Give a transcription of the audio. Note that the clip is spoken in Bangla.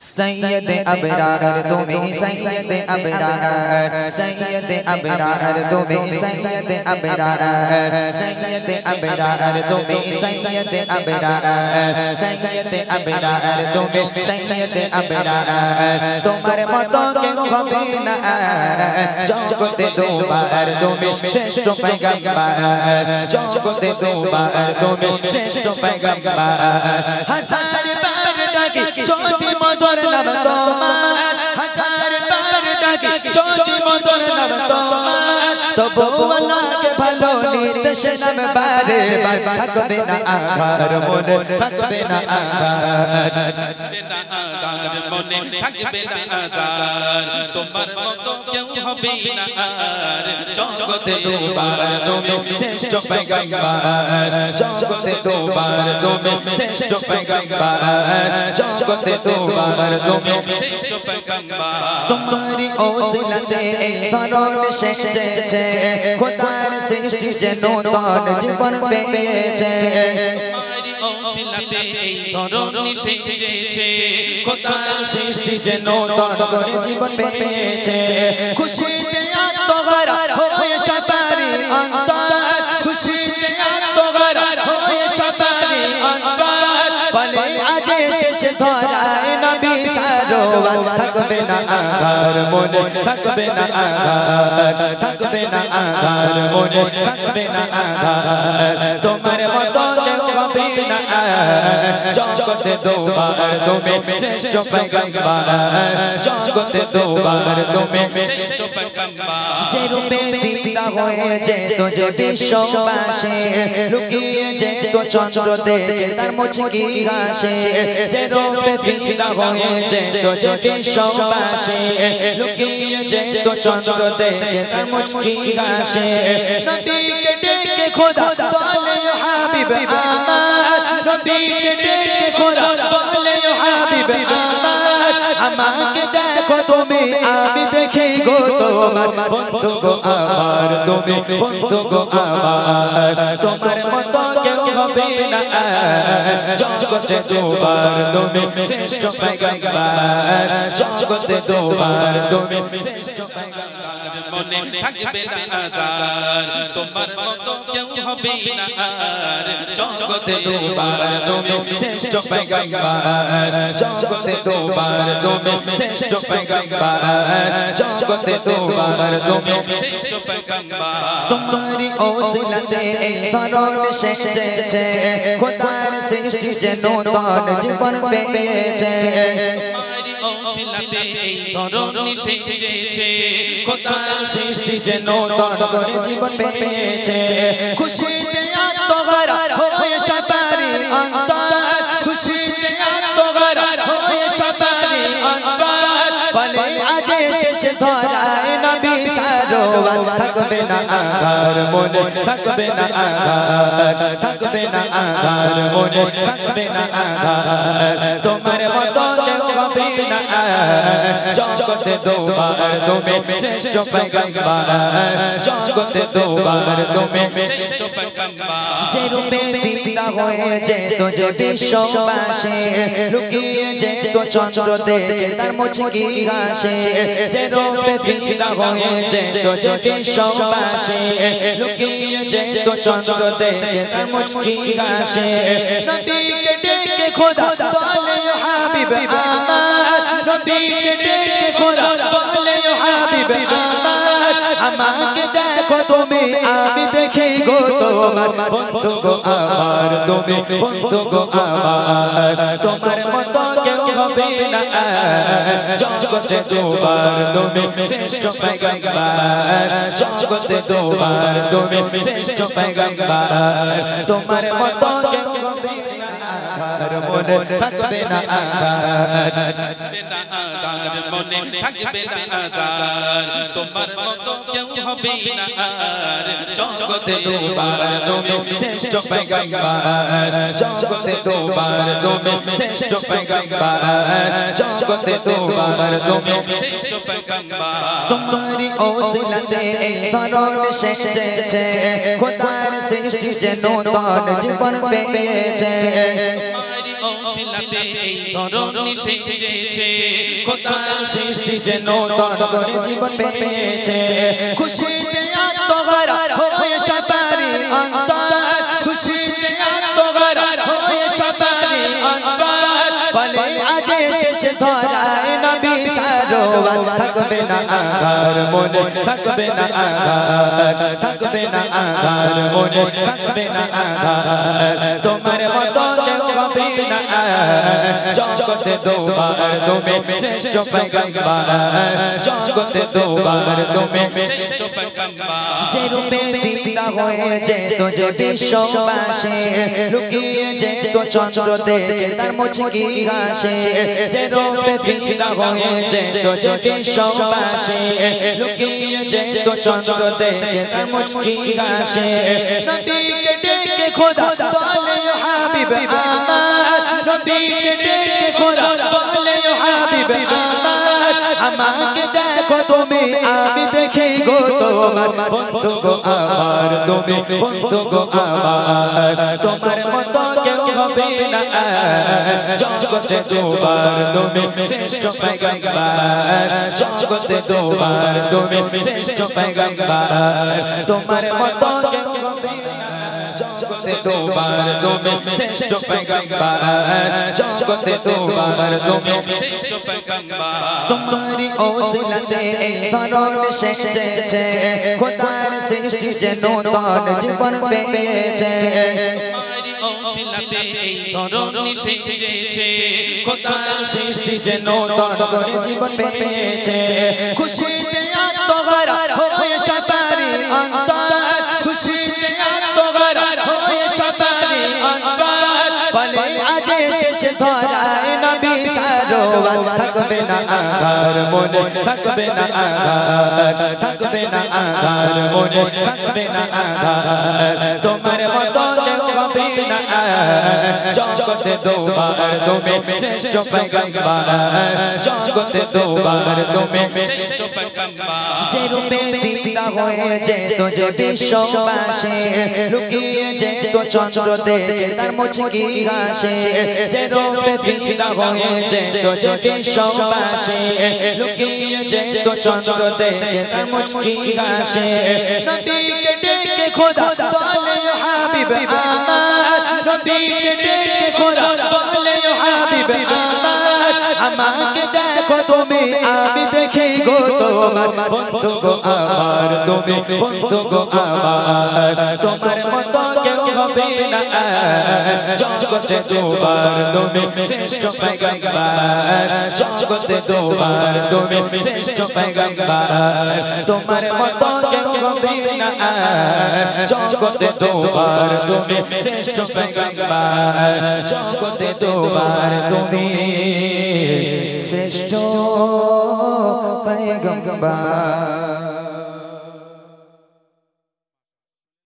सैयद अबरार तुम्हें सैयद अबरार सैयद अबरार तुम्हें सैयद अबरार सैयद अबरार तुम्हें सैयद अबरार सैयद अबरार तुम्हें सैयद अबरार तुम्हारे मतों के कभी न चौंकते दो बार तुम्हें श्रेष्ठ पैगंबर चौंकते दो बार तुम्हें श्रेष्ठ पैगंबर हजार बार डाके चौथी मधुर नम तोमार हजार बार डाके चौथी मधुर नम तोमार तब वाला के भलो नीत शनम बारे बार थकबे ना आधार मोने थकबे ना आधार मोने थकबे ना आधार तुम्हार मतो क्यों हबे ना आर चौंकते दो बार तुम्हें श्रेष्ठ पैगंबर चौंकते दो बार तुम्हें श्रेष्ठ पैगंबर चौंकते दो बार तुम्हें श्रेष्ठ पैगंबर तुम्हारी ओसिलते धरोन शेचे खुदार सृष्टि जनो तान जीवन पेचे तुम्हारी ओसिलते धरोन शेचे खुदार सृष्टि जनो तान जीवन पेचे खुशी ते तोगरा होए शबारी अंतर खुशी ते तोगरा होए शबारी अंतर भले आजे से धरा नबी सारोवर थकबे ना आधार मोने थकबे ना आधार थकबे ना आधार मोने थकबे ना आधार तुम्हारे मतों के कभी ना चौंकते दो बार तुम्हें श्रेष्ठ पैगंबर चौंकते दो बार तुम्हें श्रेष्ठ पैगंबर जे रूपे विदा होए जे तुझे विश्ववासी लुकिए जे तो चंद्र देखे तार मुझकी घासे जे रूपे विदा होए जे तुझे विश्ववासी लुकिए जे तो चंद्र देखे तार मुझकी घासे नबी के देखे खुदा बोले हबीब आमार नबी के देखे खुदा बोले हबीब आमार अमा के देखो तुम्हें आमी देखी गो তোমার বন্ধু গো আমার তুমি বন্ধু গো আমার তোমার মতো কেউ হবে না জগতে দুবার তুমি শ্রেষ্ঠ पैगंबर জগতে দুবার তুমি শ্রেষ্ঠ पैगंबर মনে থাকবে না আদার তোমার মতো কেউ হবে না জগতে দুবার তুমি শ্রেষ্ঠ पैगंबर জগতে দুবার তুমি শ্রেষ্ঠ पैगंबर जगते दो बार तुम्हें श्रेष्ठ पैगंबर तुम्हारी ओसिलते धरोन शेचे खुदार सृष्टि जनो तान जीवन पेचे तुम्हारी ओसिलते धरोन शेचे खुदार सृष्टि जनो तान जीवन पेचे खुशी ते तोगरा होए शबारी अंतर खुशी ते तोगरा होए शबारी अंतर भले आजे से धरा नबी सारोवर थकबे ना आधार मोने थकबे ना आधार थकबे ना आधार मोने थकबे ना आधार तुम्हारे मतों के कभी ना चौंकते दो बार तुम्हें श्रेष्ठ पैगंबर चौंकते दो बार तुम्हें श्रेष्ठ पैगंबर जे रूपे विदा होए जे तुझे विश्ववासी लुकिए जे तो चंद्र देखे तार मुझकी घासे जे रूपे विदा होए जे तुझे विश्ववासी लुकिए जे तो चंद्र देखे तार मुझकी घासे नबी के देखे खुदा बोले हबीब आमार नबी के देखे खुदा बोले हबीब आमार अमा के देखो तुम्हें आमी देखी गो তোমার বন্ধু গো আমার তুমি বন্ধু গো আমার তোমার মতো কেউ হবে না জগতে দুবার তুমি শ্রেষ্ঠ पैगंबर জগতে দুবার তুমি শ্রেষ্ঠ पैगंबर তোমার মতো কেউ হবে না মনে থাকবে না আধার মনে থাকবে না আধার তোমার মতো কেউ হবে না জগতে দুবার তুমি শ্রেষ্ঠ पैगंबर জগতে দুবার তুমি শ্রেষ্ঠ पैगंबर জগতে দুবার তুমি শ্রেষ্ঠ पैगंबर तुम्हारी ओसिलते धरोन शेचे खुदार सृष्टि जनो तान जीवन पेचे ওসিলাতে এই ধরনী সেজেছে খোদার সৃষ্টি যেন তর করে জীবন পেয়েছে খুশিতে আত্মহারা হয়ে সবারই অন্তর খুশিতে আত্মহারা হয়ে সবারই অন্তর বলে আজ এসেছে ধরায় নবী সারোয়ার থাকবে না আধার মনে থাকবে না আধার থাকবে না আধার মনে থাকবে না আধার তোমার মতো কেউ হবে না জগতে দুবার তুমি শ্রেষ্ঠ পয়গম্বর জগতে দুবার তুমি শ্রেষ্ঠ পয়গম্বর যে রূপে বিদা হয়েছে তো যে বিশ্ববাসী লুকিয়ে যে তো চন্দ্র দেখে তার মুচকি হাসে যে রূপে বিদা হয়েছে তো যে বিশ্ববাসী লুকিয়ে যে তো চন্দ্র দেখে তার মুচকি হাসে নবীকে ডেকে খোদা বলে হাবিব আমার নবীকে ডেকে খোদা বলে হাবিব আমার আমাকে দেখো তুমি আমি দেখি গো তোমার বন্ধু গো আমার তুমি বন্ধু গো আমার তোমার মতো কেউ হবে না জগতে দুবার তুমি শ্রেষ্ঠ পয়গম্বর জগতে দুবার তুমি শ্রেষ্ঠ পয়গম্বর তোমার মতো কেউ হবে না জগতে দুবার তুমি শ্রেষ্ঠ পয়গম্বর জগতে দুবার তুমি শ্রেষ্ঠ পয়গম্বর তোমারি ওসিলাতে এই ধরনী সেজেছে খোদার সৃষ্টি যেন তর জীবন পেয়েছে তোমারি ওসিলাতে এই ধরনী সেজেছে খোদার সৃষ্টি যেন তর করে জীবন পেয়েছে খুশিতে আত্মহারা হয়ে সবারই অন্তর খুশিতে আত্মহারা হয়ে সবারই অন্তর বলে আজ এসেছে ধরায় নবী সারোয়ার থাকবে না আধার মনে থাকবে না আধার থাকবে না আধার মনে থাকবে না আধার তোমার মতো কেউ হবে না জগতে দুবার তুমি শ্রেষ্ঠ পয়গম্বর জগতে দুবার তুমি শ্রেষ্ঠ পয়গম্বর যে রূপে বিদা হয়েছে তো যে বিশ্ববাসী লুকিয়ে যে তো চন্দ্র দেখে তার মুচকি হাসে যে রূপে বিদা হয়েছে তো যে বিশ্ববাসী লুকিয়ে যে তো চন্দ্র দেখে তার মুচকি হাসে নবীকে ডেকে খোদা বলে হাবিব আমার নবীকে ডেকে খোদা বলে হাবিব আমার আমাকে দেখো তুমি আমি দেখি গো তোমার বন্ধু গো আমার তুমি বন্ধু গো আমার তোমার মতো কেউ হবে না জগতে দুবার তুমি শ্রেষ্ঠ পয়গম্বর জগতে দুবার তুমি শ্রেষ্ঠ পয়গম্বর তোমার মতো কেউ হবে না জগতে দুবার তুমি শ্রেষ্ঠ পয়গম্বর জগতে দুবার তুমি শ্রেষ্ঠ পয়গম্বর